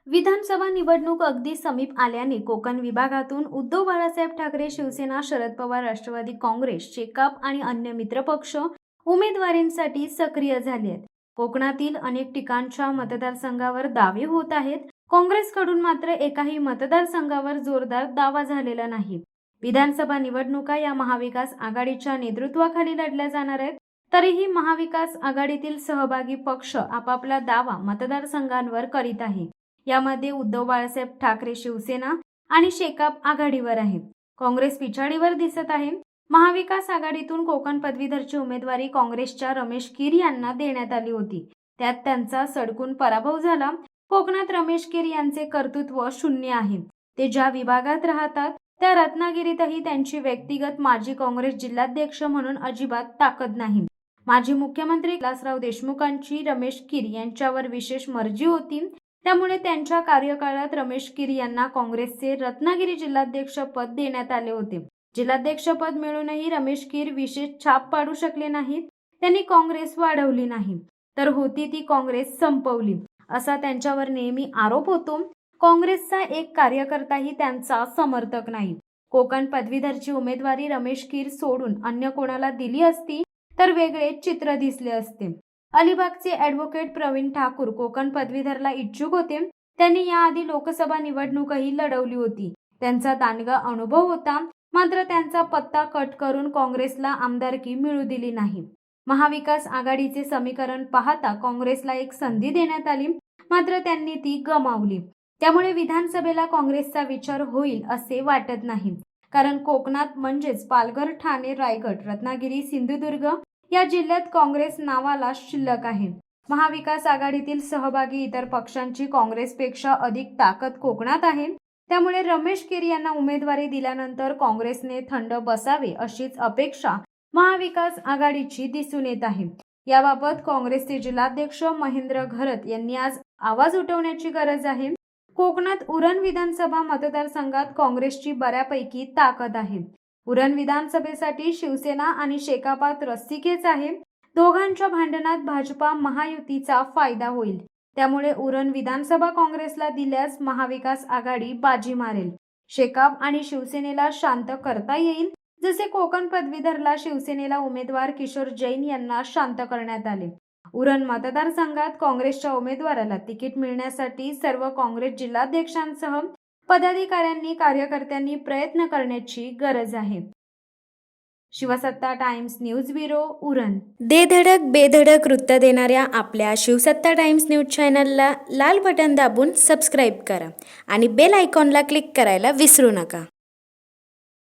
विधानसभा निवडणूक अगदी समीप आल्याने कोकण विभागातून उद्धव बाळासाहेब ठाकरे, शिवसेना, शरद पवार, राष्ट्रवादी काँग्रेस, शेकाप आणि अन्य मित्रपक्ष उमेदवारींसाठी सक्रिय झाले आहेत. कोकणातील अनेक ठिकाणच्या मतदारसंघावर दावे होत आहेत. काँग्रेसकडून मात्र एकाही मतदारसंघावर जोरदार दावा झालेला नाही. विधानसभा निवडणुका या महाविकास आघाडीच्या नेतृत्वाखाली लढल्या जाणार आहेत. तरीही महाविकास आघाडीतील सहभागी पक्ष आपापला दावा मतदारसंघांवर करीत आहे. यामध्ये उद्धव बाळासाहेब ठाकरे शिवसेना आणि शेकाप आघाडीवर आहे. काँग्रेस पिछाडीवर दिसत आहे. महाविकास आघाडीतून कोकण पदवीधरची उमेदवारी काँग्रेसच्या रमेश कीर यांना देण्यात आली होती. त्यात त्यांचा सडकून पराभव झाला. कोकणात रमेश कीर यांचे कर्तृत्व शून्य आहे. ते ज्या विभागात राहतात त्या रत्नागिरीतही त्यांची व्यक्तिगत माजी काँग्रेस जिल्हाध्यक्ष म्हणून अजिबात ताकद नाही. माजी मुख्यमंत्री विलासराव देशमुखांची रमेश कीर यांच्यावर विशेष मर्जी होती. त्यामुळे त्यांच्या कार्यकाळात रमेश कीर यांना काँग्रेसचे रत्नागिरी जिल्हाध्यक्ष पद देण्यात आले होते. जिल्हाध्यक्ष पद मिळूनही रमेश कीर विशेष छाप पाडू शकले नाहीत. त्यांनी काँग्रेस वाढवली नाही, तर होती ती काँग्रेस संपवली, असा त्यांच्यावर नेहमी आरोप होतो. काँग्रेसचा एक कार्यकर्ताही त्यांचा समर्थक नाही. कोकण पदवीधरची उमेदवारी रमेश कीर सोडून अन्य कोणाला दिली असती तर वेगळे चित्र दिसले असते. अलिबागचे ॲडव्होकेट प्रवीण ठाकूर कोकण पदवीधरला इच्छुक होते. त्यांनी याआधी लोकसभा निवडणूकही लढवली होती. त्यांचा दांडगा अनुभव होता, मात्र त्यांचा पत्ता कट करून काँग्रेसला आमदारकी मिळू दिली नाही. महाविकास आघाडीचे समीकरण पाहता काँग्रेसला एक संधी देण्यात आली, मात्र त्यांनी ती गमावली. त्यामुळे विधानसभेला काँग्रेसचा विचार होईल असे वाटत नाही. कारण कोकणात म्हणजेच पालघर, ठाणे, रायगड, रत्नागिरी, सिंधुदुर्ग या जिल्ह्यात काँग्रेस नावाला शिल्लक आहे. महाविकास आघाडीतील सहभागी इतर पक्षांची काँग्रेसपेक्षा अधिक ताकद कोकणात आहे. त्यामुळे रमेश कीर यांना उमेदवारी दिल्यानंतर काँग्रेसने थंड बसावे अशीच अपेक्षा महाविकास आघाडीची दिसून येत आहे. याबाबत काँग्रेसचे जिल्हाध्यक्ष महेंद्र घरत यांनी आज आवाज उठवण्याची गरज आहे. कोकणात उरण विधानसभा मतदारसंघात काँग्रेसची बऱ्यापैकी ताकद आहे. उरण विधानसभेसाठी शिवसेना आणि शेकापात रस्सीखेच आहे. दोघांच्या भांडणात भाजपा महायुतीचा फायदा होईल. त्यामुळे उरण विधानसभा काँग्रेसला दिल्यास महाविकास आघाडी बाजी मारेल. शेकाप आणि शिवसेनेला शांत करता येईल. जसे कोकण पदवीधरला शिवसेनेला उमेदवार किशोर जैन यांना शांत करण्यात आले. उरण मतदारसंघात काँग्रेसच्या उमेदवाराला तिकीट मिळण्यासाठी सर्व काँग्रेस जिल्हाध्यक्षांसह पदाधिकाऱ्यांनी, कार्यकर्त्यांनी प्रयत्न करण्याची गरज आहे. शिवसत्ता टाइम्स न्यूज ब्युरो, उरण. धडक बेधडक वृत्त देणाऱ्या आपल्या शिवसत्ता टाइम्स न्यूज चॅनलला लाल बटन दाबून सबस्क्राईब करा आणि बेल आयकॉनला क्लिक करायला विसरू नका.